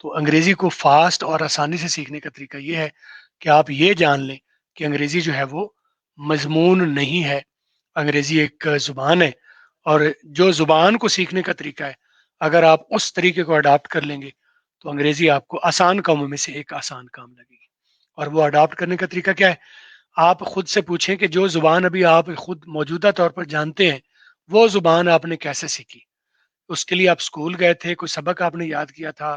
تو انگریزی کو فاسٹ اور آسانی سے سیکھنے کا طریقہ یہ ہے کہ آپ یہ جان لیں کہ انگریزی جو ہے وہ مضمون نہیں ہے، انگریزی ایک زبان ہے، اور جو زبان کو سیکھنے کا طریقہ ہے اگر آپ اس طریقے کو اڈاپٹ کر لیں گے تو انگریزی آپ کو آسان کاموں میں سے ایک آسان کام لگے گی۔ اور وہ اڈاپٹ کرنے کا طریقہ کیا ہے؟ آپ خود سے پوچھیں کہ جو زبان ابھی آپ خود موجودہ طور پر جانتے ہیں وہ زبان آپ نے کیسے سیکھی؟ اس کے لیے آپ اسکول گئے تھے، کوئی سبق آپ نے یاد کیا تھا،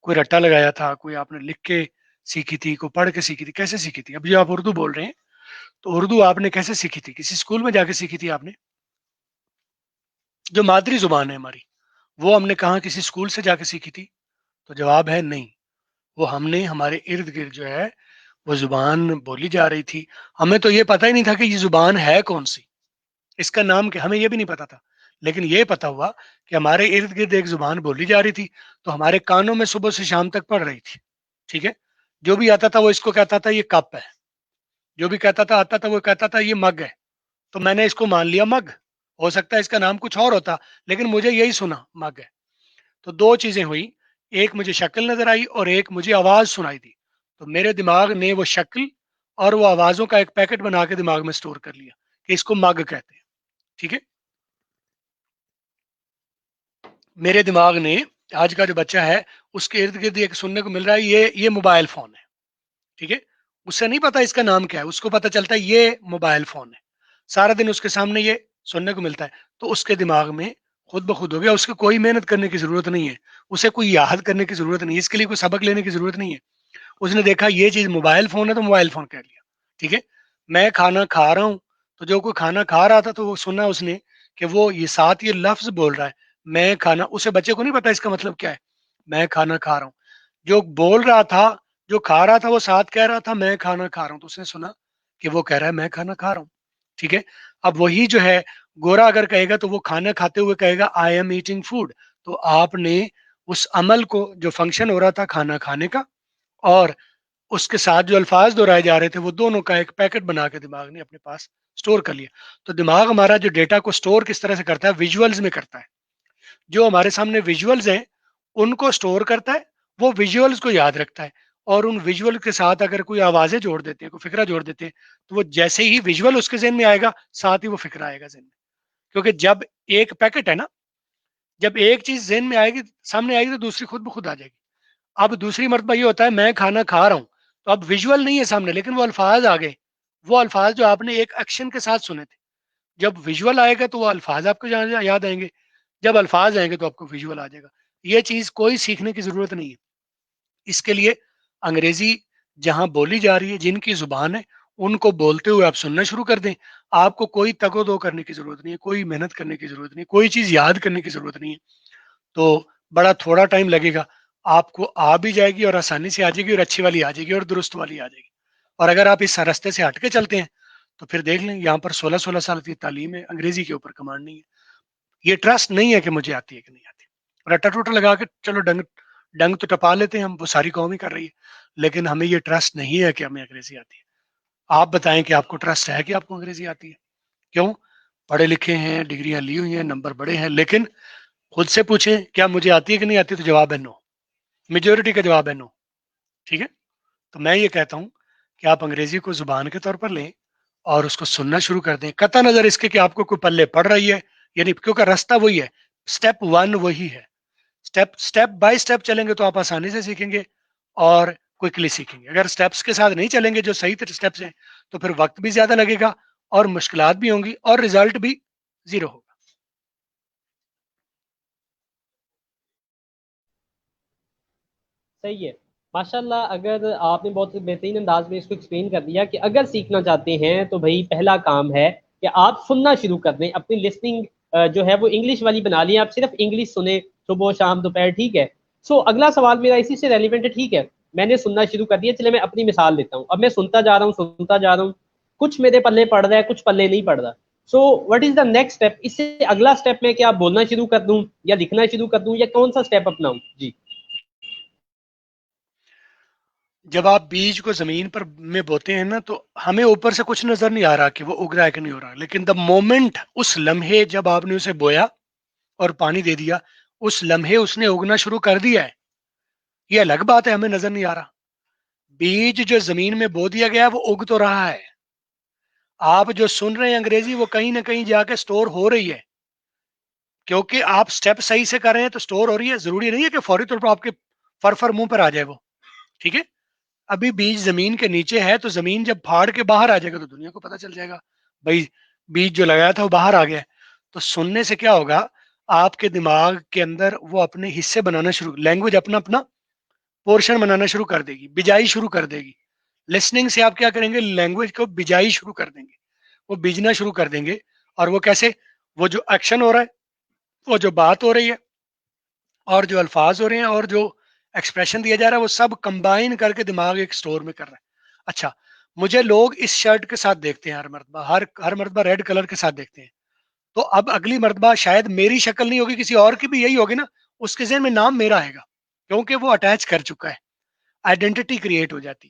کوئی رٹا لگایا تھا، کوئی آپ نے لکھ کے سیکھی تھی، کوئی پڑھ کے سیکھی تھی، کیسے سیکھی تھی؟ اب جو آپ اردو بول رہے ہیں تو اردو آپ نے کیسے سیکھی تھی؟ کسی اسکول میں جا کے سیکھی تھی آپ نے؟ جو مادری زبان ہے ہماری وہ ہم نے کہاں کسی اسکول سے جا کے سیکھی تھی؟ تو جواب ہے نہیں، وہ ہم نے ہمارے ارد گرد جو ہے وہ زبان بولی جا رہی تھی، ہمیں تو یہ پتہ ہی نہیں تھا کہ یہ زبان ہے کون سی، اس کا نام کیا، ہمیں یہ بھی نہیں پتا تھا، لیکن یہ پتا ہوا کہ ہمارے ارد گرد ایک زبان بولی جا رہی تھی تو ہمارے کانوں میں صبح سے شام تک پڑ رہی تھی، ٹھیک ہے؟ جو بھی آتا تھا وہ اس کو کہتا تھا یہ کپ ہے، جو بھی کہتا تھا آتا تھا وہ کہتا تھا یہ مگ ہے، تو میں نے اس کو مان لیا مگ، ہو سکتا ہے اس کا نام کچھ اور ہوتا لیکن مجھے یہی سنا مگ ہے۔ تو دو چیزیں ہوئی، ایک مجھے شکل نظر آئی اور ایک مجھے آواز سنائی دی، تو میرے دماغ نے وہ شکل اور وہ آوازوں کا ایک پیکٹ بنا کے دماغ میں سٹور کر لیا کہ اس کو مگ کہتے ہیں، ٹھیک ہے؟ میرے دماغ نے، آج کا جو بچہ ہے اس کے ارد گرد ایک سننے کو مل رہا ہے یہ موبائل فون ہے، ٹھیک ہے؟ اس سے نہیں پتا اس کا نام کیا ہے، اس کو پتا چلتا ہے یہ موبائل فون ہے، سارا دن اس کے سامنے یہ سننے کو ملتا ہے، تو اس کے دماغ میں خود بخود ہو گیا، اس کو کوئی محنت کرنے کی ضرورت نہیں ہے، اسے کوئی یاد کرنے کی ضرورت نہیں ہے، اس کے لیے کوئی سبق لینے کی ضرورت نہیں ہے، اس نے دیکھا یہ چیز موبائل فون ہے تو موبائل فون کہہ لیا، ٹھیک ہے؟ میں کھانا کھا رہا ہوں تو جو کوئی کھانا کھا رہا تھا تو وہ سنا اس نے کہ وہ یہ ساتھ یہ لفظ بول رہا ہے، میں کھانا، اسے بچے کو نہیں پتا اس کا مطلب کیا ہے، میں کھانا کھا رہا ہوں، جو بول رہا تھا جو کھا رہا تھا وہ ساتھ کہہ رہا تھا میں کھانا کھا رہا ہوں، تو اس نے سنا کہ وہ کہہ رہا ہے میں کھانا کھا رہا ہوں، ٹھیک ہے؟ اب وہی جو ہے گورا اگر کہے گا تو وہ کھانا کھاتے ہوئے کہے گا آئی ایم ایٹنگ فوڈ، تو آپ نے اس عمل کو جو فنکشن ہو رہا تھا کھانا کھانے کا اور اس کے ساتھ جو الفاظ دہرائے جا رہے تھے وہ دونوں کا ایک پیکٹ بنا کے دماغ نے اپنے پاس سٹور کر لیا۔ تو دماغ ہمارا جو ڈیٹا کو سٹور کس طرح سے کرتا ہے؟ ویژولز میں کرتا ہے، جو ہمارے سامنے ویژولز ہیں ان کو سٹور کرتا ہے، وہ ویژولز کو یاد رکھتا ہے، اور ان ویژول کے ساتھ اگر کوئی آوازیں جوڑ دیتے ہیں، کوئی فکرہ جوڑ دیتے ہیں، تو وہ جیسے ہی ویژول اس کے ذہن میں آئے گا ساتھ ہی وہ فکرہ آئے گا ذہن میں، کیونکہ جب ایک پیکٹ ہے نا، جب ایک چیز ذہن میں آئے گی سامنے آئے گی تو دوسری خود بخود آ جائے گی۔ اب دوسری مرتبہ یہ ہوتا ہے میں کھانا کھا رہا ہوں، تو اب ویژول نہیں ہے سامنے لیکن وہ الفاظ آ گئے، وہ الفاظ جو آپ نے ایک ایکشن کے ساتھ سنے تھے، جب ویژول آئے گا تو وہ الفاظ آپ کو یاد آئیں گے، جب الفاظ آئیں گے تو آپ کو ویژول آ جائے گا۔ یہ چیز کوئی سیکھنے کی ضرورت نہیں ہے، اس کے لیے انگریزی جہاں بولی جا رہی ہے، جن کی زبان ہے ان کو بولتے ہوئے آپ سننا شروع کر دیں، آپ کو کوئی تگ و دو کرنے کی ضرورت نہیں ہے، کوئی محنت کرنے کی ضرورت نہیں ہے، کوئی چیز یاد کرنے کی ضرورت نہیں ہے، تو بڑا تھوڑا ٹائم لگے گا، آپ کو آ بھی جائے گی اور آسانی سے آ جائے گی اور اچھی والی آ جائے گی اور درست والی آ جائے گی۔ اور اگر آپ اس راستے سے ہٹ کے چلتے ہیں تو پھر دیکھ لیں یہاں پر 16 سال کی تعلیم ہے، انگریزی کے اوپر کمانڈ نہیں ہے، یہ ٹرسٹ نہیں ہے کہ مجھے آتی ہے کہ نہیں آتی، رٹا ٹوٹا لگا کے چلو ڈنگ ڈنگ تو ٹپا لیتے ہیں ہم، وہ ساری قوم ہی کر رہی ہے، لیکن ہمیں یہ ٹرسٹ نہیں ہے کہ ہمیں انگریزی آتی ہے۔ آپ بتائیں کہ آپ کو ٹرسٹ ہے کہ آپ کو انگریزی آتی ہے؟ کیوں؟ پڑھے لکھے ہیں، ڈگریاں لی ہوئی ہیں، نمبر بڑے ہیں، لیکن خود سے پوچھیں کیا مجھے آتی ہے کہ نہیں آتی، تو جواب ہے نو، میجورٹی کا جواب ہے نو، ٹھیک ہے؟ تو میں یہ کہتا ہوں کہ آپ انگریزی کو زبان کے طور پر لیں اور اس کو سننا شروع کر دیں، قطع نظر اس کے کہ آپ کو کوئی پلے پڑ رہی ہے یعنی، کیونکہ راستہ وہی ہے، سٹیپ ون وہی ہے، سٹیپ بائی سٹیپ چلیں گے تو آپ آسانی سے سیکھیں گے اور کوئکلی سیکھیں گے، اگر سٹیپس کے ساتھ نہیں چلیں گے جو صحیح سٹیپس ہیں تو پھر وقت بھی زیادہ لگے گا اور مشکلات بھی ہوں گی اور رزلٹ بھی زیرو ہوگا۔ صحیح ہے، ماشاء اللہ، اگر آپ نے بہت بہترین انداز میں اس کو ایکسپلین کر دیا کہ اگر سیکھنا چاہتے ہیں تو بھائی پہلا کام ہے کہ آپ سننا شروع کر دیں، اپنی لسننگ جو ہے وہ انگلش والی بنا لیں، آپ صرف انگلش سنیں صبح شام دوپہر، ٹھیک ہے؟ سو اگلا سوال میرا اسی سے ریلیونٹ ہے، ٹھیک ہے؟ میں نے سننا شروع کر دیا، چلے میں اپنی مثال دیتا ہوں، اب میں سنتا جا رہا ہوں سنتا جا رہا ہوں، کچھ میرے پلے پڑ رہا ہے کچھ پلے نہیں پڑ رہا، so what is the next step? اس سے اگلا اسٹیپ میں کیا بولنا شروع کر دوں یا لکھنا شروع کر دوں یا کون سا اسٹیپ اپناؤں؟ جی جب آپ بیج کو زمین پر میں بوتے ہیں نا تو ہمیں اوپر سے کچھ نظر نہیں آ رہا کہ وہ اگ رہا ہے کہ نہیں ہو رہا، لیکن دا مومنٹ، اس لمحے جب آپ نے اسے بویا اور پانی دے دیا، اس لمحے اس نے اگنا شروع کر دیا ہے، یہ الگ بات ہے، ہمیں نظر نہیں آ رہا. بیج جو زمین میں بو دیا گیا وہ اگ تو رہا ہے. آپ جو سن رہے ہیں انگریزی وہ کہیں نہ کہیں جا کے سٹور ہو رہی ہے، کیونکہ آپ سٹیپ صحیح سے کر رہے ہیں تو سٹور ہو رہی ہے. ضروری نہیں ہے کہ فوری طور پر آپ کے فر منہ پر آ جائے وہ. ٹھیک ہے، ابھی بیج زمین کے نیچے ہے، تو زمین جب پھاڑ کے باہر آ جائے گا تو دنیا کو پتا چل جائے گا بھائی بیج جو لگایا تھا وہ باہر آ گیا. تو سننے سے کیا ہوگا، آپ کے دماغ کے اندر وہ اپنے حصے بنانا شروع، لینگویج اپنا اپنا پورشن بنانا شروع کر دے گی، بجائی شروع کر دے گی. لسننگ سے آپ کیا کریں گے، لینگویج کو بجائی شروع کر دیں گے، وہ بیجنا شروع کر دیں گے. اور وہ کیسے، وہ جو ایکشن ہو رہا ہے، وہ جو بات ہو رہی ہے، اور جو الفاظ ہو رہے ہیں، اور جو ایکسپریشن دیا جا رہا ہے، وہ سب کمبائن کر کے دماغ ایک سٹور میں کر رہا ہے. اچھا، مجھے لوگ اس شرٹ کے ساتھ دیکھتے ہیں، ہر مرتبہ ہر مرتبہ ریڈ کلر کے ساتھ دیکھتے ہیں. تو اب اگلی مرتبہ شاید میری شکل نہیں ہوگی، کسی اور کی بھی یہی ہوگی نا، اس کے ذہن میں نام میرا آئے گا، کیونکہ وہ اٹیچ کر چکا ہے. آئیڈینٹی کریٹ ہو جاتی.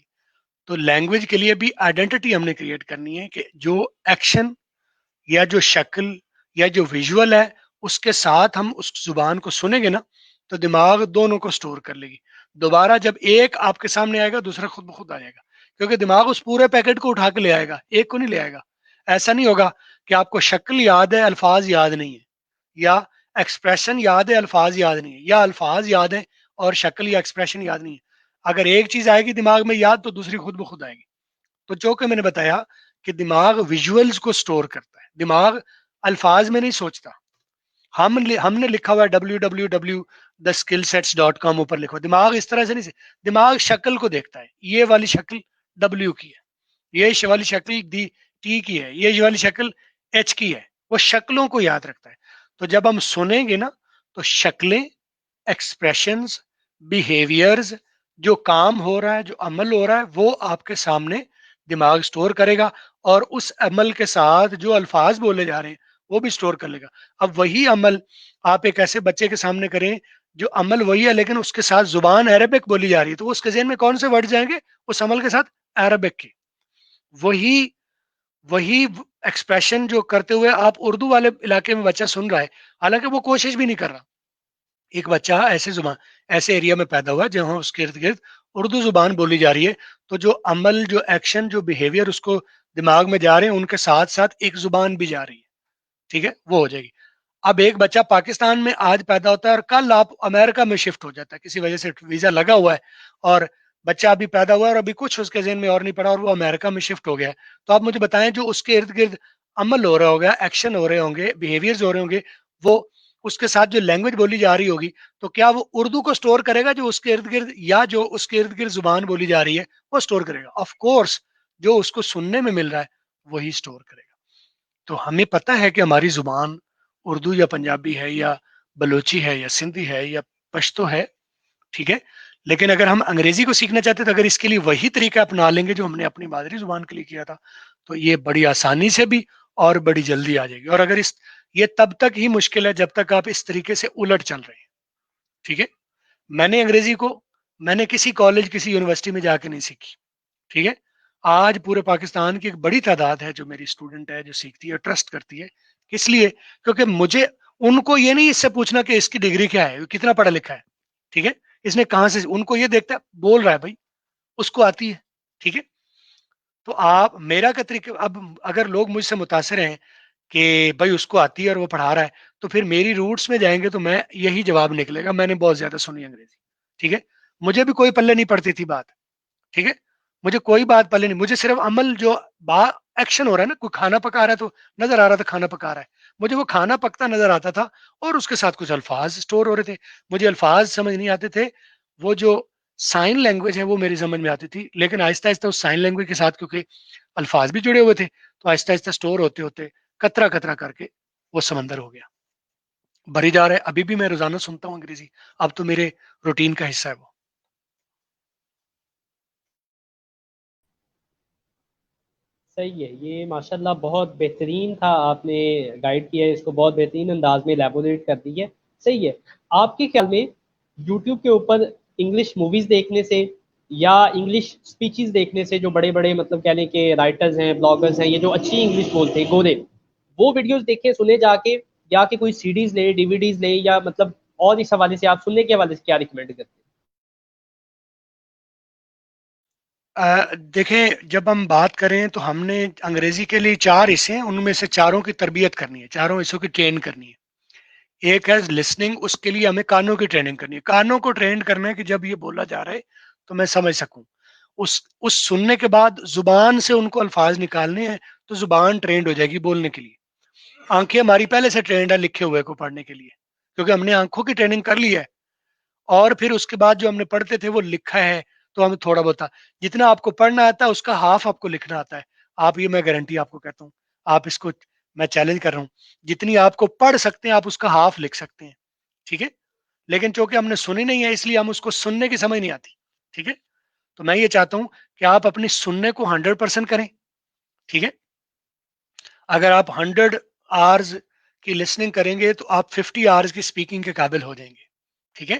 تو لینگویج کے لیے بھی آئیڈینٹی ہم نے کریٹ کرنی ہے، کہ جو ایکشن یا جو شکل یا جو ویژول ہے، اس کے ساتھ ہم اس زبان کو سنیں گے نا، تو دماغ دونوں کو سٹور کر لے گی. دوبارہ جب ایک آپ کے سامنے آئے گا، دوسرا خود بخود آ جائے گا، کیونکہ دماغ اس پورے پیکٹ کو اٹھا کے لے آئے گا، ایک کو نہیں لے آئے گا. ایسا نہیں ہوگا کہ آپ کو شکل یاد ہے الفاظ یاد نہیں ہے، یا ایکسپریشن یاد ہے الفاظ یاد نہیں ہے، یا الفاظ یاد ہے اور شکل یا ایکسپریشن یاد نہیں ہے. اگر ایک چیز آئے گی دماغ میں یاد، تو دوسری خود بخود آئے گی. تو جو کہ میں نے بتایا کہ دماغ ویژولز کو سٹور کرتا ہے، دماغ الفاظ میں نہیں سوچتا. ہم نے لکھا ہوا ہے www.theskillsets.com اوپر لکھا ہوا. دماغ اس طرح سے نہیں، دماغ شکل کو دیکھتا ہے، یہ والی شکل ڈبلیو کی ہے، یہ والی شکل ڈی ٹی کی ہے، یہ والی شکل ایچ کی ہے. وہ شکلوں کو یاد رکھتا ہے. تو جب ہم سنیں گے نا، تو شکلیں، ایکسپریشنز، بیہیویئرز، جو کام ہو رہا ہے، جو عمل ہو رہا ہے، وہ آپ کے سامنے دماغ سٹور کرے گا. اور اس عمل کے ساتھ جو الفاظ بولے جا رہے ہیں وہ بھی سٹور کر لے گا. اب وہی عمل آپ ایک ایسے بچے کے سامنے کریں جو عمل وہی ہے، لیکن اس کے ساتھ زبان عربک بولی جا رہی ہے، تو اس کے ذہن میں کون سے ورڈ جائیں گے، اس عمل کے ساتھ عربک کے. وہی وہی ایکسپریشن جو کرتے ہوئے آپ اردو والے علاقے میں بچہ سن رہا ہے، حالانکہ وہ کوشش بھی نہیں کر رہا. ایک بچہ ایسے ایریا میں پیدا ہوا جہاں اس کے ارد گرد اردو زبان بولی جا رہی ہے، تو جو عمل، جو ایکشن، جو بیہیویئر اس کو دماغ میں جا رہے ہیں، ان کے ساتھ ساتھ ایک زبان بھی جا رہی ہے. ٹھیک ہے، وہ ہو جائے گی. اب ایک بچہ پاکستان میں آج پیدا ہوتا ہے اور کل آپ امریکہ میں شفٹ ہو جاتا ہے، کسی وجہ سے ویزا لگا ہوا ہے، اور بچہ ابھی پیدا ہوا ہے اور ابھی کچھ اس کے ذہن میں اور نہیں پڑا، اور وہ امریکہ میں شفٹ ہو گیا ہے. تو آپ مجھے بتائیں، جو اس کے ارد گرد عمل ہو رہا ہوگا، ایکشن ہو رہے ہوں گے، بیہیویئرز ہو رہے ہوں گے، وہ اس کے ساتھ جو لینگویج بولی جا رہی ہوگی، تو کیا وہ اردو کو سٹور کرے گا جو اس کے ارد گرد، یا جو اس کے ارد گرد زبان بولی جا رہی ہے وہ سٹور کرے گا؟ آف کورس جو اس کو سننے میں مل رہا ہے وہی سٹور کرے گا. تو ہمیں پتہ ہے کہ ہماری زبان اردو یا پنجابی ہے، یا بلوچی ہے، یا سندھی ہے، یا پشتو ہے. ٹھیک ہے، لیکن اگر ہم انگریزی کو سیکھنا چاہتے ہیں، تو اگر اس کے لیے وہی طریقہ اپنا لیں گے جو ہم نے اپنی مادری زبان کے لیے کیا تھا، تو یہ بڑی آسانی سے بھی اور بڑی جلدی آ جائے گی. اور اگر یہ تب تک ہی مشکل ہے جب تک آپ اس طریقے سے الٹ چل رہے ہیں. ٹھیک ہے، میں نے انگریزی کو، میں نے کسی کالج، کسی یونیورسٹی میں جا کے نہیں سیکھی. ٹھیک ہے، آج پورے پاکستان کی ایک بڑی تعداد ہے جو میری اسٹوڈنٹ ہے، جو سیکھتی ہے، ٹرسٹ کرتی ہے. کس لیے؟ کیونکہ مجھے ان کو یہ نہیں اس سے پوچھنا کہ اس کی ڈگری کیا ہے، کتنا پڑھا لکھا ہے. ٹھیک ہے، اس نے کہاں سے، ان کو یہ دیکھتا ہے بول رہا ہے بھائی، اس کو آتی ہے. ٹھیک ہے، تو آپ میرا کا طریقہ، اب اگر لوگ مجھ سے متاثر ہیں کہ بھائی اس کو آتی ہے اور وہ پڑھا رہا ہے، تو پھر میری روٹس میں جائیں گے تو میں یہی جواب نکلے گا، میں نے بہت زیادہ سنی انگریزی. ٹھیک ہے، مجھے بھی کوئی پلے نہیں پڑتی تھی بات. ٹھیک ہے، مجھے کوئی بات پلے نہیں، مجھے صرف عمل، جو ایکشن ہو رہا ہے نا، کوئی کھانا پکا رہا ہے تو نظر آ رہا تھا کھانا پکا رہا ہے، مجھے وہ کھانا پکتا نظر آتا تھا، اور اس کے ساتھ کچھ الفاظ سٹور ہو رہے تھے. مجھے الفاظ سمجھ نہیں آتے تھے، وہ جو سائن لینگویج ہے وہ میری سمجھ میں آتی تھی، لیکن آہستہ آہستہ اس سائن لینگویج کے ساتھ کیونکہ الفاظ بھی جڑے ہوئے تھے، تو آہستہ آہستہ سٹور ہوتے ہوتے کترا کترا کر کے وہ سمندر ہو گیا، بھری جا رہا ہے. ابھی بھی میں روزانہ سنتا ہوں انگریزی، اب تو میرے روٹین کا حصہ ہے وہ. صحیح ہے، یہ ماشاءاللہ بہت بہترین تھا، آپ نے گائیڈ کیا ہے اس کو، بہت بہترین انداز میں لیبوریٹ کر دی ہے. صحیح ہے. آپ کے خیال میں یوٹیوب کے اوپر انگلش موویز دیکھنے سے یا انگلش سپیچز دیکھنے سے، جو بڑے بڑے مطلب کہہ لیں کہ رائٹرز ہیں، بلاگرز ہیں، یہ جو اچھی انگلش بولتے ہیں گورے، وہ ویڈیوز دیکھیں سنے جا کے، یا کہ کوئی سیڈیز لیں، ڈی وی ڈیز لیں، یا مطلب اور اس حوالے سے آپ سننے کے حوالے سے کیا ریکمینڈ کرتے ہیں؟ دیکھیں جب ہم بات کریں تو ہم نے انگریزی کے لیے 4 حصے ہیں، ان میں سے چاروں کی تربیت کرنی ہے، چاروں حصوں کی ٹرین کرنی ہے۔ ایک ہے لسننگ، اس کے لیے ہمیں کانوں کی ٹریننگ کرنی ہے، کانوں کو ٹرین کرنا ہے کہ جب یہ بولا جا رہا ہے تو میں سمجھ سکوں۔ اس سننے کے بعد زبان سے ان کو الفاظ نکالنے ہیں، تو زبان ٹرینڈ ہو جائے گی بولنے کے لیے۔ آنکھیں ہماری پہلے سے ٹرینڈ ہے لکھے ہوئے کو پڑھنے کے لیے، کیونکہ ہم نے آنکھوں کی ٹریننگ کر لی ہے، اور پھر اس کے بعد جو ہم نے پڑھتے تھے وہ لکھا ہے، تو ہمیں تھوڑا بہت جتنا آپ کو پڑھنا آتا ہے اس کا ہاف آپ کو لکھنا آتا ہے۔ آپ یہ میں گارنٹی آپ کو کہتا ہوں، آپ اس کو میں چیلنج کر رہا ہوں، جتنی آپ کو پڑھ سکتے ہیں آپ اس کا ہاف لکھ سکتے ہیں، ٹھیک ہے؟ لیکن چونکہ ہم نے سنی نہیں ہے اس لیے ہم اس کو سننے کی سمجھ نہیں آتی، ٹھیک ہے؟ تو میں یہ چاہتا ہوں کہ آپ اپنی سننے کو 100% کریں، ٹھیک ہے؟ اگر آپ 100 آورز کی لسننگ کریں گے تو آپ 50 آورز کی اسپیکنگ کے قابل ہو جائیں گے، ٹھیک ہے؟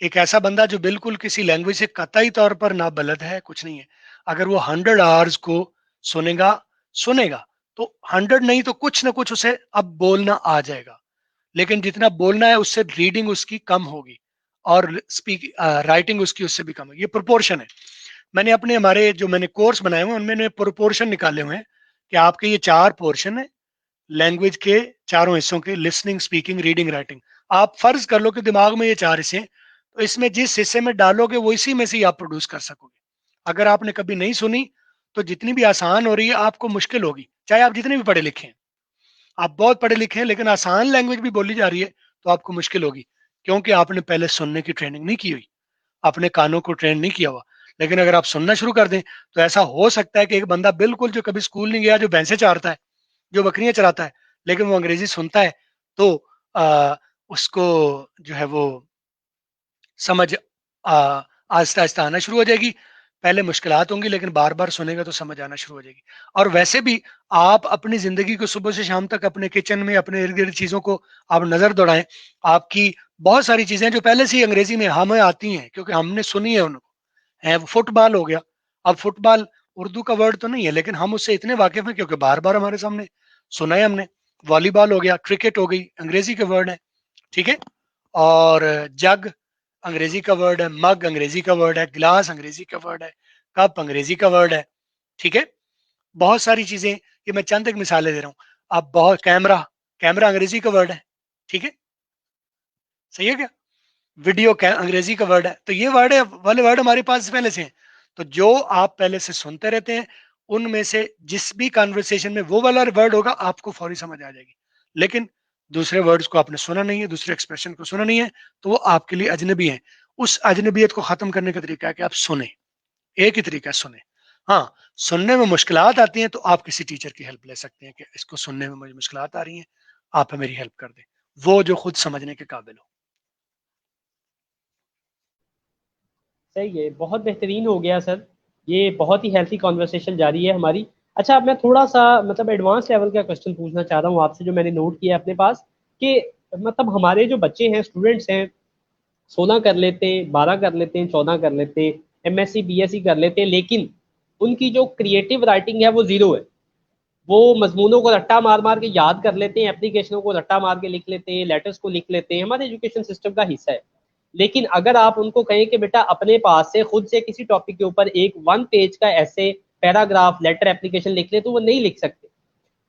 ایک ایسا بندہ جو بالکل کسی لینگویج سے قطعی طور پر نہ بلد ہے، کچھ نہیں ہے، اگر وہ 100 آورز کو سنے گا تو 100 نہیں تو کچھ نہ کچھ اسے اب بولنا آ جائے گا، لیکن جتنا بولنا ہے اس سے ریڈنگ اس کی کم ہوگی، اور رائٹنگ اس سے بھی کم ہوگی۔ یہ پروپورشن ہے۔ میں نے ہمارے جو میں نے کورس بنائے ہوئے ہیں ان میں نے پروپورشن نکالے ہوئے ہیں کہ آپ کے یہ 4 پورشن ہیں لینگویج کے، چاروں حصوں کے، لسننگ، اسپیکنگ، ریڈنگ، رائٹنگ۔ آپ فرض کر لو کہ دماغ میں یہ 4 حصے ہیں، تو اس میں جس حصے میں ڈالو گے وہ اسی میں سے ہی آپ پروڈیوس کر سکو گے۔ اگر آپ نے کبھی نہیں سنی تو جتنی بھی آسان ہو رہی ہے آپ کو مشکل ہوگی، چاہے آپ جتنے بھی پڑھے لکھے ہیں، آپ بہت پڑھے لکھے ہیں لیکن آسان لینگویج بھی بولی جا رہی ہے تو آپ کو مشکل ہوگی، کیونکہ آپ نے پہلے سننے کی ٹریننگ نہیں کی ہوئی، اپنے کانوں کو ٹرین نہیں کیا ہوا۔ لیکن اگر آپ سننا شروع کر دیں تو ایسا ہو سکتا ہے کہ ایک بندہ بالکل جو کبھی اسکول نہیں گیا، جو بھینسیں چارتا ہے، جو بکریاں چراتا ہے، لیکن وہ انگریزی سنتا ہے تو اس کو جو ہے وہ سمجھ آہستہ آہستہ آنا شروع ہو جائے گی۔ پہلے مشکلات ہوں گی لیکن بار بار سنے گا تو سمجھ آنا شروع ہو جائے گی۔ اور ویسے بھی آپ اپنی زندگی کو صبح سے شام تک اپنے کچن میں اپنے ارد گرد چیزوں کو آپ نظر دوڑائیں، آپ کی بہت ساری چیزیں جو پہلے سے ہی انگریزی میں ہمیں آتی ہیں کیونکہ ہم نے سنی ہے ان کو ہیں۔ فٹ بال ہو گیا، اب فٹ بال اردو کا ورڈ تو نہیں ہے لیکن ہم اس سے اتنے واقف ہیں کیونکہ بار بار ہمارے سامنے سنا ہے ہم نے۔ والی بال ہو گیا، کرکٹ ہو گئی، انگریزی کے ورڈ ہے، ٹھیک ہے؟ اور جگ انگریزی کا ورڈ ہے، مگ انگریزی کا ورڈ ہے، گلاس انگریزی کا ورڈ ہے، کپ انگریزی کا ورڈ ہے، ٹھیک ہے؟ بہت ساری چیزیں، یہ میں چند ایک مثالیں دے رہا ہوں۔ اب بہت کیمرہ انگریزی کا ورڈ ہے، ٹھیک ہے؟ صحیح ہے کیا؟ ویڈیو انگریزی کا ورڈ ہے، تو یہ ورڈ ہے والے ورڈ ہمارے پاس پہلے سے ہیں، تو جو آپ پہلے سے سنتے رہتے ہیں ان میں سے جس بھی کانورسیشن میں وہ والا ورڈ ہوگا آپ کو فوری سمجھ آ جائے گی۔ لیکن دوسرے ورڈز کو آپ نے سنا نہیں ہے، دوسرے ایکسپریشن کو سنا نہیں ہے، تو وہ آپ کے لیے اجنبی ہیں۔ اس اجنبیت کو ختم کرنے کا طریقہ ہے کہ آپ سنیں، ایک ہی طریقہ ہے سنیں۔ ہاں، سننے میں مشکلات آتی ہیں تو آپ کسی ٹیچر کی ہیلپ لے سکتے ہیں کہ اس کو سننے میں مجھے مشکلات آ رہی ہیں، آپ میری ہیلپ کر دیں، وہ جو خود سمجھنے کے قابل ہو۔ صحیح ہے، بہت بہترین ہو گیا سر، یہ بہت ہی ہیلتھی کانورسیشن جاری ہے ہماری۔ اچھا، اب میں تھوڑا سا مطلب ایڈوانس لیول کا کوشچن پوچھنا چاہ رہا ہوں آپ سے، جو میں نے نوٹ کیا ہے اپنے پاس، کہ مطلب ہمارے جو بچے ہیں، اسٹوڈنٹس ہیں، 16 کر لیتے ہیں، 12 کر لیتے ہیں، 14 کر لیتے ہیں، MS سی BSc کر لیتے ہیں، لیکن ان کی جو کریٹو رائٹنگ ہے وہ زیرو ہے۔ وہ مضمونوں کو رٹا مار مار کے یاد کر لیتے ہیں، اپلیکیشنوں کو رٹا مار کے لکھ لیتے ہیں، لیٹرز کو لکھ لیتے ہیں، ہمارے ایجوکیشن سسٹم کا حصہ ہے۔ لیکن اگر آپ ان کو کہیں کہ بیٹا اپنے پاس سے خود سے کسی ٹاپک کے اوپر ایک 1 پیج کا ایسے، پیراگراف، لیٹر، اپلیکیشن لکھ لیں، تو وہ نہیں لکھ سکتے۔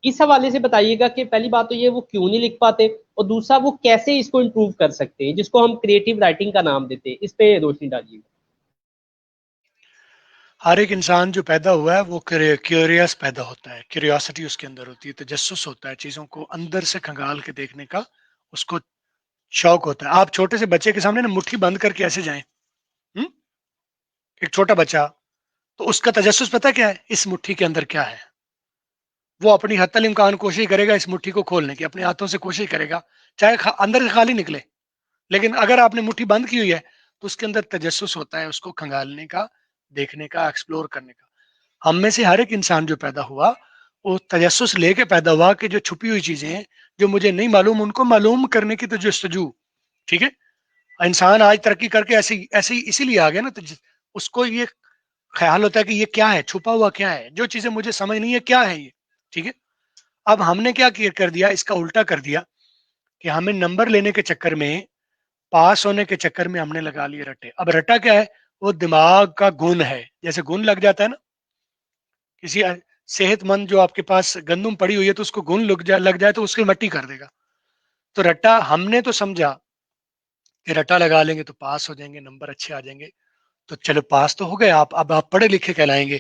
اس حوالے سے بتائیے گا کہ پہلی بات تو یہ وہ کیوں نہیں لکھ پاتے، اور دوسرا وہ کیسے اس کو امپروو کر سکتے ہیں، جس کو ہم کریٹو رائٹنگ کا نام دیتے ہیں، اس پہ روشنی ڈالیے گا۔ ہر ایک انسان جو پیدا ہوا ہے وہ کیوریس پیدا ہوتا ہے، کیوریاسٹی اس کے اندر ہوتی ہے، تجسس ہوتا ہے، چیزوں کو اندر سے کھنگال کے دیکھنے کا اس کو شوق ہوتا ہے۔ آپ چھوٹے سے بچے کے سامنے نا مٹھی بند کر کے ایسے جائیں، ہم؟ ایک چھوٹا بچہ، تو اس کا تجسس پتہ کیا ہے؟ اس مٹھی کے اندر کیا ہے؟ وہ اپنی حتی الامکان کوشش کرے گا اس مٹھی کو کھولنے کی، اپنے ہاتھوں سے کوشش کرے گا، چاہے اندر سے خالی نکلے، لیکن اگر آپ نے مٹھی بند کی ہوئی ہے تو اس کے اندر تجسس ہوتا ہے، اس کو کھنگالنے کا، دیکھنے کا، ایکسپلور کرنے کا۔ ہم میں سے ہر ایک انسان جو پیدا ہوا وہ تجسس لے کے پیدا ہوا کہ جو چھپی ہوئی چیزیں ہیں جو مجھے نہیں معلوم ان کو معلوم کرنے کی تو جستجو، ٹھیک ہے؟ انسان آج ترقی کر کے ایسے اسی لیے آ گیا نا، تو اس کو یہ خیال ہوتا ہے کہ یہ کیا ہے، چھپا ہوا کیا ہے، جو چیزیں مجھے سمجھ نہیں ہے کیا ہے یہ، ٹھیک ہے؟ اب ہم نے کیا کر دیا، اس کا الٹا کر دیا کہ ہمیں نمبر لینے کے چکر میں، پاس ہونے کے چکر میں ہم نے لگا لیے رٹے۔ اب رٹا کیا ہے؟ وہ دماغ کا گن ہے. جیسے گن لگ جاتا ہے نا کسی صحت مند جو آپ کے پاس گندم پڑی ہوئی ہے تو اس کو گن لگ جائے تو اس کی مٹی کر دے گا. تو رٹا ہم نے تو سمجھا کہ رٹا لگا لیں گے تو پاس ہو جائیں گے, نمبر اچھے آ جائیں گے. تو چلو پاس تو ہو گئے آپ, اب آپ پڑھے لکھے کہلائیں گے,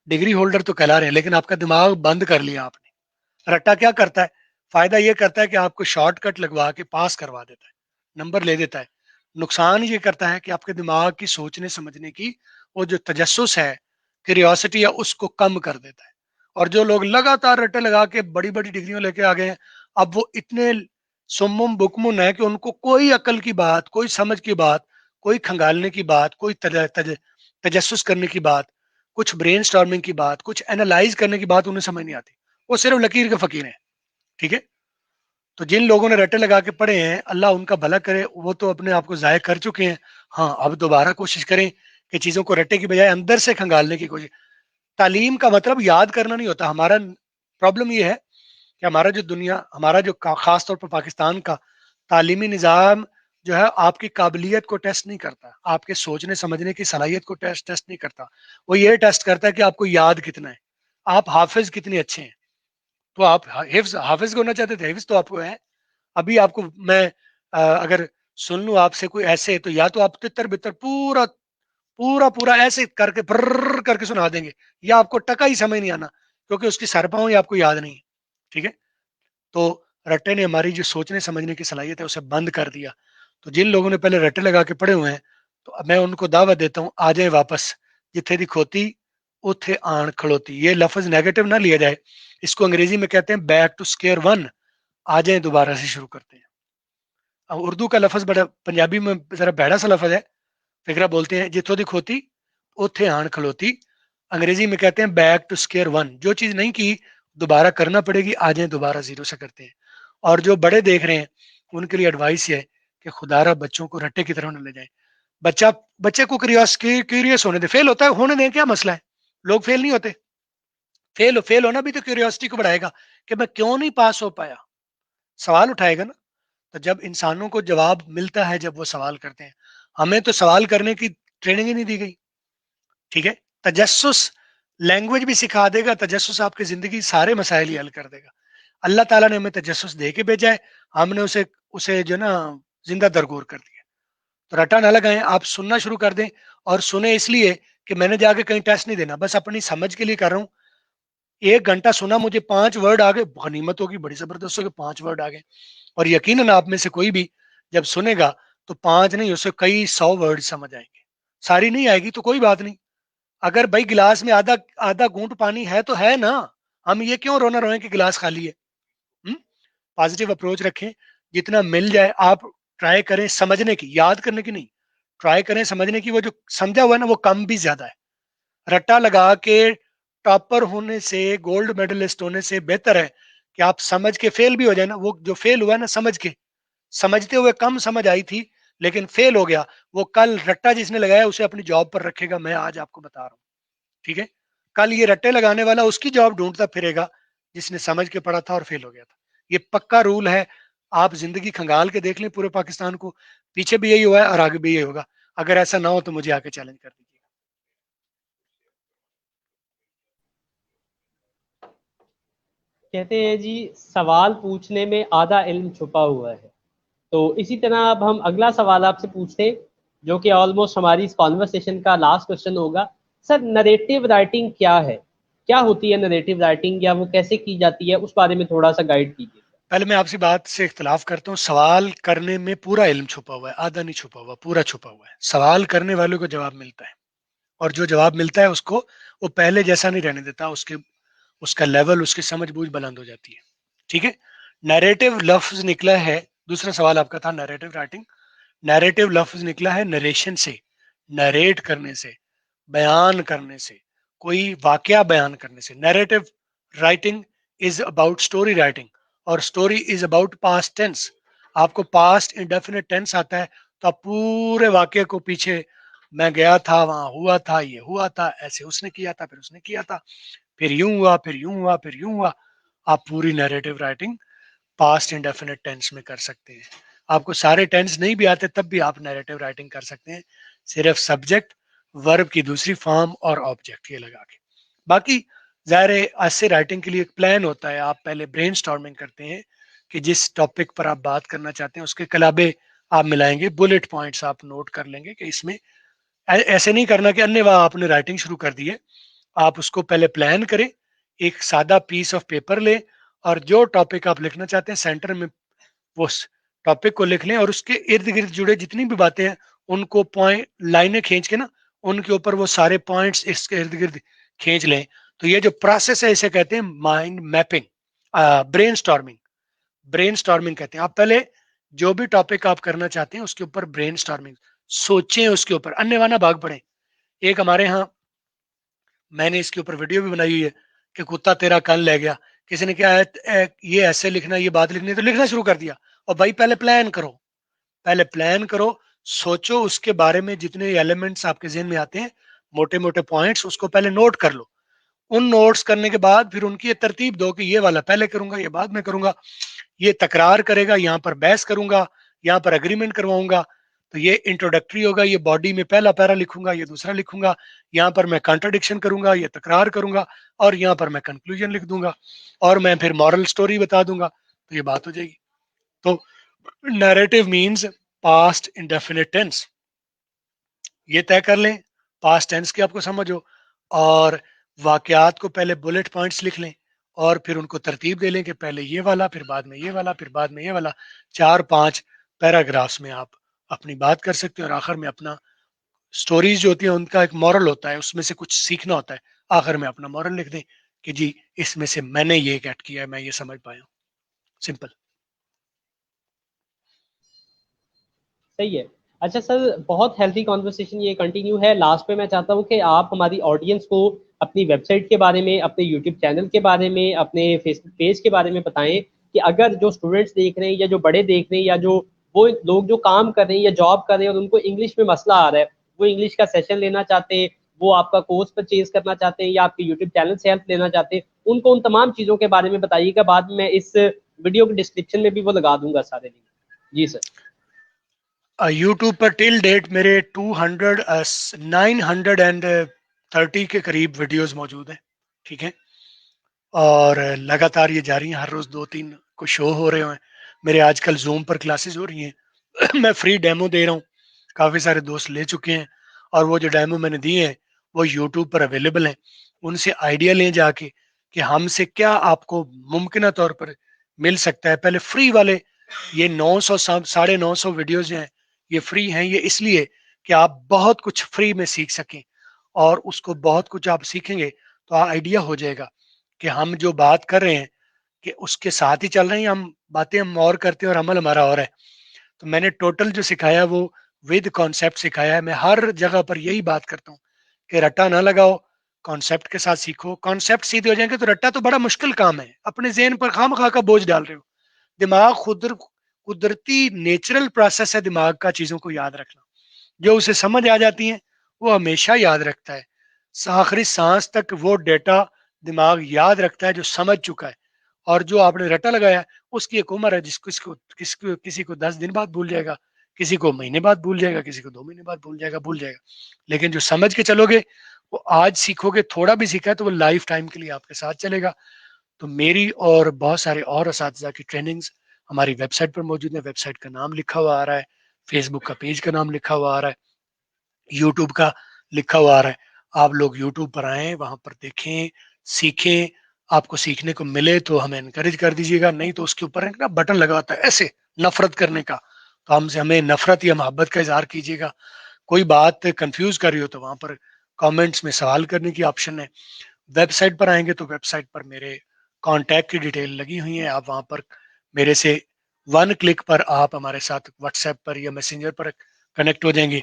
ڈگری ہولڈر تو کہلا رہے ہیں, لیکن آپ کا دماغ بند کر لیا آپ نے. رٹا کیا کرتا ہے؟ فائدہ یہ کرتا ہے کہ آپ کو شارٹ کٹ لگوا کے پاس کروا دیتا ہے, نمبر لے دیتا ہے. نقصان یہ کرتا ہے کہ آپ کے دماغ کی سوچنے سمجھنے کی وہ جو تجسس ہے, کیوریوسٹی ہے, اس کو کم کر دیتا ہے. اور جو لوگ لگاتار رٹے لگا کے بڑی بڑی ڈگریوں لے کے آ گئے ہیں, اب وہ اتنے سمم بکمن ہے کہ ان کو کوئی عقل کی بات, کوئی سمجھ کی بات, کوئی کھنگالنے کی بات, کوئی تجسس کرنے کی بات, کچھ برین سٹارمنگ کی بات, کچھ اینالائز کرنے کی بات انہیں سمجھ نہیں آتی. وہ صرف لکیر کے فقیر ہیں. ٹھیک ہے, تو جن لوگوں نے رٹے لگا کے پڑھے ہیں اللہ ان کا بھلا کرے, وہ تو اپنے آپ کو ضائع کر چکے ہیں. ہاں اب دوبارہ کوشش کریں کہ چیزوں کو رٹے کی بجائے اندر سے کھنگالنے کی کوشش. تعلیم کا مطلب یاد کرنا نہیں ہوتا. ہمارا پرابلم یہ ہے کہ ہمارا جو دنیا, ہمارا جو خاص طور پر پاکستان کا تعلیمی نظام جو ہے آپ کی قابلیت کو ٹیسٹ نہیں کرتا, آپ کے سوچنے سمجھنے کی صلاحیت کو ٹیسٹ نہیں کرتا. وہ یہ ٹیسٹ کرتا ہے کہ آپ کو یاد کتنا ہے, آپ حافظ کتنے اچھے ہیں. تو آپ حافظ ہونا چاہتے تھے, حفظ تو آپ کو ہے. ابھی آپ کو میں اگر سن لوں آپ سے کوئی ایسے, تو یا تو آپ تتر بتر پورا پورا پورا ایسے کر کے بر کر کے سنا دیں گے, یا آپ کو ٹکا ہی سمجھ نہیں آنا کیونکہ اس کی سرپاؤں آپ کو یاد نہیں. ٹھیک ہے, تو رٹے نے ہماری جو سوچنے سمجھنے کی صلاحیت ہے اسے بند کر دیا. تو جن لوگوں نے پہلے رٹے لگا کے پڑے ہوئے ہیں تو میں ان کو دعوت دیتا ہوں آ جائیں واپس, جتھے دی کھوتی اوتھے آن کھڑوتی. یہ لفظ نیگیٹو نہ لیا جائے, اس کو انگریزی میں کہتے ہیں بیک ٹو اسکیئر ون, آ جائیں دوبارہ سے شروع کرتے ہیں. اب اردو کا لفظ بڑا, پنجابی میں ذرا بھڑا سا لفظ ہے, فکرہ بولتے ہیں جتوں دی کھوتی اوتھے آن کھلوتی. انگریزی میں کہتے ہیں بیک ٹو اسکیئر ون, جو چیز نہیں کی دوبارہ کرنا پڑے گی, آ جائیں دوبارہ زیرو سے کرتے ہیں. اور جو بڑے دیکھ رہے ہیں ان کے لیے ایڈوائس یہ ہے کہ خدا را بچوں کو رٹے کی طرف نہ لے جائیں. بچے کو کیوریس ہونے دیں, فیل ہوتا ہے ہونے دیں, کیا مسئلہ ہے, لوگ فیل نہیں ہوتے. فیل ہونا بھی تو کیوریوسٹی کو بڑھائے گا کہ میں کیوں نہیں پاس ہو پایا, سوال اٹھائے گا نا. تو جب انسانوں کو جواب ملتا ہے جب وہ سوال کرتے ہیں, ہمیں تو سوال کرنے کی ٹریننگ ہی نہیں دی گئی. ٹھیک ہے, تجسس لینگویج بھی سکھا دے گا, تجسس آپ کی زندگی سارے مسائل ہی حل کر دے گا. اللہ تعالیٰ نے ہمیں تجسس دے کے بھیجا ہے, ہم نے اسے جو نا زندہ درگور کر دیا. تو رٹا نہ لگائیں, آپ سننا شروع کر دیں, اور سنیں اس لیے کہ میں نے جا کے کہیں ٹیسٹ نہیں دینا, بس اپنی سمجھ کے لیے کر رہا ہوں. 1 گھنٹہ سنا, مجھے 5 ورڈ آ گئے, غنیمت ہوگی, بڑی زبردست ہوگی, 5 ورڈ آ گئے. اور یقیناً آپ میں سے کوئی بھی جب سنے گا تو 5 نہیں, اسے کئی 100 ورڈ سمجھ آئیں گے. ساری نہیں آئے گی تو کوئی بات نہیں, اگر بھائی گلاس میں آدھا گھونٹ پانی ہے تو ہے نا, ہم یہ کیوں رونا روئیں کہ گلاس خالی ہے. پازیٹیو اپروچ رکھیں, جتنا مل جائے آپ ٹرائی کریں سمجھنے کی, یاد کرنے کی نہیں, ٹرائی کریں سمجھنے کی. وہ جو سمجھا ہوا ہے نا وہ کم بھی زیادہ ہے. رٹا لگا کے ٹاپر ہونے سے, گولڈ میڈلسٹ ہونے سے بہتر ہے کہ آپ سمجھ کے فیل بھی ہو جائے نا. وہ جو فیل ہوا ہے نا سمجھ کے, سمجھتے ہوئے کم سمجھ آئی تھی لیکن فیل ہو گیا, وہ کل رٹا جس نے لگایا اسے اپنی جاب پر رکھے گا, میں آج آپ کو بتا رہا ہوں. ٹھیک ہے, کل یہ رٹے لگانے والا اس کی جاب ڈھونڈتا پھرے گا جس نے سمجھ کے پڑھا تھا اور فیل ہو گیا تھا. یہ پکا رول ہے, آپ زندگی کھنگال کے دیکھ لیں پورے پاکستان کو, پیچھے بھی یہی ہوا ہے اور آگے بھی یہی ہوگا. اگر ایسا نہ ہو تو مجھے آ کے چیلنج کر دیجیے. کہتے ہیں جی سوال پوچھنے میں آدھا علم چھپا ہوا ہے. تو اسی طرح اب ہم اگلا سوال آپ سے پوچھتے ہیں جو کہ آلموسٹ ہماری اس کانورسیشن کا لاسٹ کوشچن ہوگا. سر نریٹو رائٹنگ کیا ہے, کیا ہوتی ہے نریٹو رائٹنگ, یا وہ کیسے کی جاتی ہے, اس بارے میں تھوڑا سا گائیڈ کیجیے. پہلے میں آپ سے بات سے اختلاف کرتا ہوں, سوال کرنے میں پورا علم چھپا ہوا ہے, آدھا نہیں چھپا ہوا, پورا چھپا ہوا ہے. سوال کرنے والوں کو جواب ملتا ہے, اور جو جواب ملتا ہے اس کو وہ پہلے جیسا نہیں رہنے دیتا, اس کا لیول, اس کی سمجھ بوجھ بلند ہو جاتی ہے. ٹھیک ہے, نیریٹو لفظ نکلا ہے, دوسرا سوال آپ کا تھا نیریٹو رائٹنگ. نیریٹو لفظ نکلا ہے نریشن سے, نریٹ کرنے سے, بیان کرنے سے, کوئی واقعہ بیان کرنے سے. Narrative writing is about story writing, اور story is about past tense. آپ کو پاسٹ انڈیفینٹ ٹینس آتا ہے تو آپ پورے واقعے کو پیچھے, میں گیا تھا وہاں ہوا تھا, یہ ہوا تھا, ایسے اس نے کیا تھا, پھر اس نے کیا تھا, پھر یوں ہوا, پھر یوں ہوا, پھر یوں ہوا. آپ پوری narrative writing past indefinite tense میں کر سکتے ہیں. آپ کو سارے ٹینس نہیں بھی آتے تب بھی آپ نیریٹو رائٹنگ کر سکتے ہیں. صرف سبجیکٹ ورب کی دوسری فارم اور آبجیکٹ یہ لگا کے. باقی ظاہر ہے ایسے رائٹنگ کے لیے ایک پلان ہوتا ہے. آپ پہلے برین سٹارمنگ کرتے ہیں کہ جس ٹاپک پر آپ بات کرنا چاہتے ہیں اس کے کلابے آپ ملائیں گے, بلٹ پوائنٹس آپ نوٹ کر لیں گے کہ اس میں ایسے نہیں کرنا کہ انیہ آپ نے رائٹنگ شروع کر دی ہے. آپ اس کو پہلے پلان کریں, ایک سادہ پیس آف پیپر لیں اور جو ٹاپک آپ لکھنا چاہتے ہیں سینٹر میں وہ ٹاپک کو لکھ لیں, اور اس کے ارد گرد جڑے جتنی بھی باتیں ہیں ان کو پوائنٹ لائنیں کھینچ کے نا ان کے اوپر وہ سارے پوائنٹس اس کے ارد گرد کھینچ لیں. تو یہ جو پروسیس ہے اسے کہتے ہیں mind mapping, brain storming. Brain storming کہتے ہیں. آپ پہلے جو بھی ٹاپک آپ کرنا چاہتے ہیں اس کے اوپر برین سٹارمنگ سوچیں, اس کے اوپر انیہ وانا بھاگ پڑیں. ایک ہمارے ہاں میں نے اس کے اوپر ویڈیو بھی بنائی ہوئی ہے کہ کتا تیرا کان لے گیا. کسی نے کیا ہے یہ ایسے لکھنا, یہ بات لکھنی, تو لکھنا شروع کر دیا. اور بھائی پہلے پلان کرو, پہلے پلان کرو, سوچو اس کے بارے میں جتنے ایلیمنٹس آپ کے ذہن میں آتے ہیں موٹے موٹے پوائنٹس اس کو پہلے نوٹ کر لو. ان نوٹس کرنے کے بعد پھر ان کی ترتیب دو کہ یہ والا پہلے کروں گا, یہ بعد میں کروں گا, یہ تکرار کرے گا, یہاں پر بحث کروں گا, یہاں پر اگریمنٹ کرواؤں گا, تو یہ انٹروڈکٹری ہوگا, یہ باڈی میں پہلا پیرا لکھوں گا, یہ دوسرا لکھوں گا, یہاں پر میں کانٹرڈکشن کروں گا, یہ تکرار کروں گا, اور یہاں پر میں کنکلوژن لکھ دوں گا, اور میں پھر مورل سٹوری بتا دوں گا, تو یہ بات ہو جائے گی. تو narrative means past indefinite tense, یہ طے کر لیں پاسٹ ٹینس کی آپ کو سمجھ ہو, اور واقعات کو پہلے بلٹ پوائنٹس لکھ لیں اور پھر ان کو ترتیب دے لیں کہ پہلے یہ والا, پھر بعد میں یہ والا, پھر بعد میں یہ والا. 4-5 پیراگرافس میں آپ اپنی بات کر سکتے ہیں, اور آخر میں اپنا سٹوریز جو ہوتی ہیں ان کا ایک مورل ہوتا ہے, اس میں سے کچھ سیکھنا ہوتا ہے, آخر میں اپنا مورل لکھ دیں کہ جی اس میں سے میں نے یہ گیٹ کیا ہے, میں یہ سمجھ پایا ہوں. سمپل. صحیح ہے. اچھا سر, بہت ہیلتھی کانورسیشن یہ کنٹینیو ہے. لاسٹ پہ میں چاہتا ہوں کہ آپ ہماری آڈینس کو اپنی ویب سائٹ کے بارے میں, اپنے یوٹیوب چینل کے بارے میں, اپنے فیس بک پیج کے بارے میں بتائیں کہ اگر جو اسٹوڈنٹس دیکھ رہے ہیں یا جو بڑے دیکھ رہے ہیں یا جو وہ لوگ جو کام کر رہے ہیں یا جاب کر رہے ہیں اور ان کو انگلش میں مسئلہ آ رہا ہے, وہ انگلش کا سیشن لینا چاہتے ہیں, وہ آپ کا کورس پرچیز کرنا چاہتے ہیں یا آپ کے یوٹیوب چینل سے ہیلپ لینا چاہتے ہیں, ان کو ان تمام چیزوں کے بارے میں بتائیے گا. بعد میں اس ویڈیو کے ڈسکرپشن میں بھی وہ لگا دوں گا سارے لنک. جی سر. یوٹیوب پر ٹل ڈیٹ میرے 930 کے قریب ویڈیوز موجود ہیں, ٹھیک ہے, اور لگاتار یہ جاری ہیں, ہر روز 2-3 کو شو ہو رہے ہیں. میرے آج کل زوم پر کلاسز ہو رہی ہیں, میں فری ڈیمو دے رہا ہوں, کافی سارے دوست لے چکے ہیں, اور وہ جو ڈیمو میں نے دیے ہیں وہ یوٹیوب پر اویلیبل ہیں. ان سے آئیڈیا لیں جا کے کہ ہم سے کیا آپ کو ممکنہ طور پر مل سکتا ہے. پہلے فری والے یہ 900-950 ویڈیوز ہیں, یہ فری ہیں. یہ اس لیے کہ آپ بہت کچھ فری میں سیکھ سکیں, اور اس کو بہت کچھ آپ سیکھیں گے تو آئیڈیا ہو جائے گا کہ ہم جو بات کر رہے ہیں کہ اس کے ساتھ ہی چل رہے ہیں, ہم باتیں ہم اور کرتے ہیں اور عمل ہمارا اور ہے. تو میں نے ٹوٹل جو سکھایا وہ ود کانسیپٹ سکھایا ہے. میں ہر جگہ پر یہی بات کرتا ہوں کہ رٹا نہ لگاؤ, کانسیپٹ کے ساتھ سیکھو. کانسیپٹ سیدھے ہو جائیں گے تو رٹا تو بڑا مشکل کام ہے, اپنے ذہن پر خام خواہ کا بوجھ ڈال رہے ہو. دماغ قدرتی نیچرل پروسیس ہے دماغ کا چیزوں کو یاد رکھنا. جو اسے سمجھ آ جاتی ہیں وہ ہمیشہ یاد رکھتا ہے, آخری سانس تک وہ ڈیٹا دماغ یاد رکھتا ہے جو سمجھ چکا ہے. اور جو آپ نے رٹا لگایا اس کی ایک عمر ہے, کسی کو 10 دن بعد بھول جائے گا, کسی کو مہینے بعد بھول جائے گا, کسی کو 2 مہینے بعد بھول جائے گا. لیکن جو سمجھ کے چلو گے وہ آج سیکھو گے, تھوڑا بھی سیکھا ہے تو وہ لائف ٹائم کے لیے آپ کے ساتھ چلے گا. تو میری اور بہت سارے اور اساتذہ کی ٹریننگز ہماری ویب سائٹ پر موجود ہیں. ویب سائٹ کا نام لکھا ہوا آ رہا ہے, فیس بک کا پیج کا نام لکھا ہوا آ رہا ہے, یوٹیوب کا لکھا ہوا آ رہا ہے. آپ لوگ یوٹیوب پر آئیں, وہاں پر دیکھیں, سیکھیں. آپ کو سیکھنے کو ملے تو ہمیں انکریج کر دیجیے گا, نہیں تو اس کے اوپر ایک نا بٹن لگا ہوتا ہے ایسے نفرت کرنے کا, تو ہمیں نفرت یا محبت کا اظہار کیجیے گا. کوئی بات کنفیوز کر رہی ہو تو وہاں پر کامنٹس میں سوال کرنے کی آپشن ہے. ویب سائٹ پر آئیں گے تو ویب سائٹ پر میرے کانٹیکٹ کی ڈیٹیل لگی ہوئی ہیں. آپ وہاں پر میرے سے 1 کلک پر آپ ہمارے ساتھ واٹس ایپ پر یا میسنجر پر کنیکٹ ہو جائیں گے.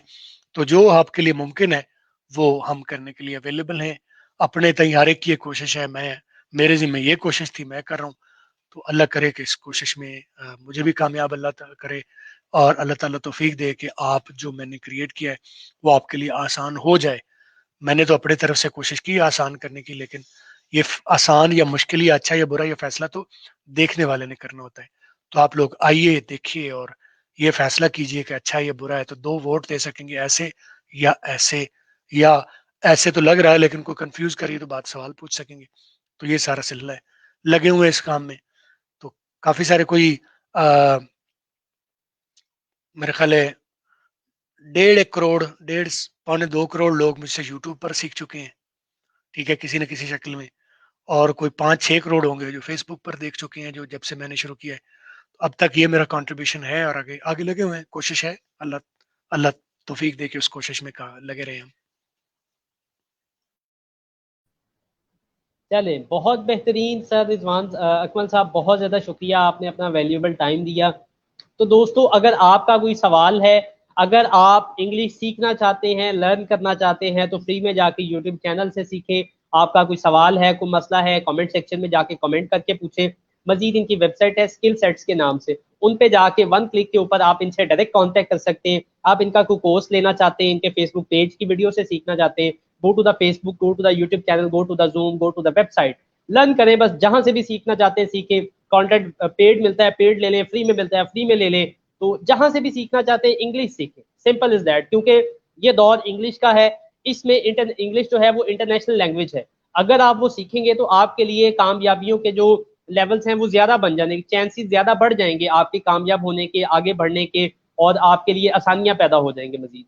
تو جو آپ کے لیے ممکن ہے وہ ہم کرنے کے لیے اویلیبل ہیں. اپنے ہر ایک کی یہ کوشش ہے, میرے ذمہ یہ کوشش تھی, میں کر رہا ہوں. تو اللہ کرے کہ اس کوشش میں مجھے بھی کامیاب اللہ تعالیٰ کرے, اور اللہ تعالیٰ توفیق دے کہ آپ جو میں نے کریٹ کیا ہے وہ آپ کے لیے آسان ہو جائے. میں نے تو اپنے طرف سے کوشش کی آسان کرنے کی, لیکن یہ آسان یا مشکل یا اچھا یا برا یہ فیصلہ تو دیکھنے والے نے کرنا ہوتا ہے. تو آپ لوگ آئیے, دیکھیے اور یہ فیصلہ کیجئے کہ اچھا یا برا ہے. تو 2 ووٹ دے سکیں گے, ایسے یا ایسے, یا ایسے تو لگ رہا ہے لیکن کوئی کنفیوز کریے تو بات سوال پوچھ سکیں گے. تو یہ سارا سلسلہ ہے، لگے ہوئے اس کام میں. تو کافی سارے کوئی میرے خیال ہے 1.5 کروڑ 1.5 پونے 2 کروڑ لوگ مجھ سے یوٹیوب پر سیکھ چکے ہیں، ٹھیک ہے، کسی نہ کسی شکل میں. اور کوئی 5-6 کروڑ ہوں گے جو فیس بک پر دیکھ چکے ہیں جو جب سے میں نے شروع کیا ہے. اب تک یہ میرا کنٹریبیوشن ہے اور آگے آگے لگے ہوئے ہیں. کوشش ہے، اللہ توفیق دے کے اس کوشش میں لگے رہے ہم. چلیں، بہت بہترین سر رضوان اکمل صاحب، بہت زیادہ شکریہ، آپ نے اپنا ویلیوبل ٹائم دیا. تو دوستو، اگر آپ کا کوئی سوال ہے، اگر آپ انگلش سیکھنا چاہتے ہیں، لرن کرنا چاہتے ہیں، تو فری میں جا کے یوٹیوب چینل سے سیکھیں. آپ کا کوئی سوال ہے، کوئی مسئلہ ہے، کامنٹ سیکشن میں جا کے کامنٹ کر کے پوچھیں. مزید ان کی ویب سائٹ ہے اسکل سیٹس کے نام سے، ان پہ جا کے 1 کلک کے اوپر آپ ان سے ڈائریکٹ کانٹیکٹ کر سکتے ہیں. آپ ان کا کوئی کورس لینا چاہتے ہیں، ان کے فیس بک پیج کی ویڈیو سے سیکھنا چاہتے ہیں، go to the Facebook, go to the YouTube channel, go to the Zoom, go to the website, learn کریں. بس جہاں سے بھی سیکھنا چاہتے ہیں سیکھیں. کانٹینٹ پیڈ ملتا ہے پیڈ لے لیں، فری میں ملتا ہے فری میں لے لیں. تو جہاں سے بھی سیکھنا چاہتے ہیں انگلش سیکھیں، سمپل از دیٹ. کیونکہ یہ دور انگلش کا ہے، اس میں انگلش جو ہے وہ انٹرنیشنل لینگویج ہے. اگر آپ وہ سیکھیں گے تو آپ کے لیے کامیابیوں کے جو لیولز ہیں وہ زیادہ بن جانے کے چانسز زیادہ بڑھ جائیں گے، آپ کے کامیاب ہونے کے، آگے بڑھنے کے، اور آپ کے لیے آسانیاں پیدا ہو جائیں گے مزید.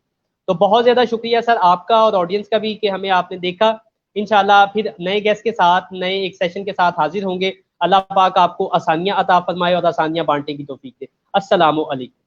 تو بہت زیادہ شکریہ سر آپ کا اور آڈینس کا بھی کہ ہمیں آپ نے دیکھا. انشاءاللہ پھر نئے گیسٹ کے ساتھ، نئے ایک سیشن کے ساتھ حاضر ہوں گے. اللہ پاک آپ کو آسانیاں عطا فرمائے اور آسانیاں بانٹنے کی توفیق دے. السلام علیکم.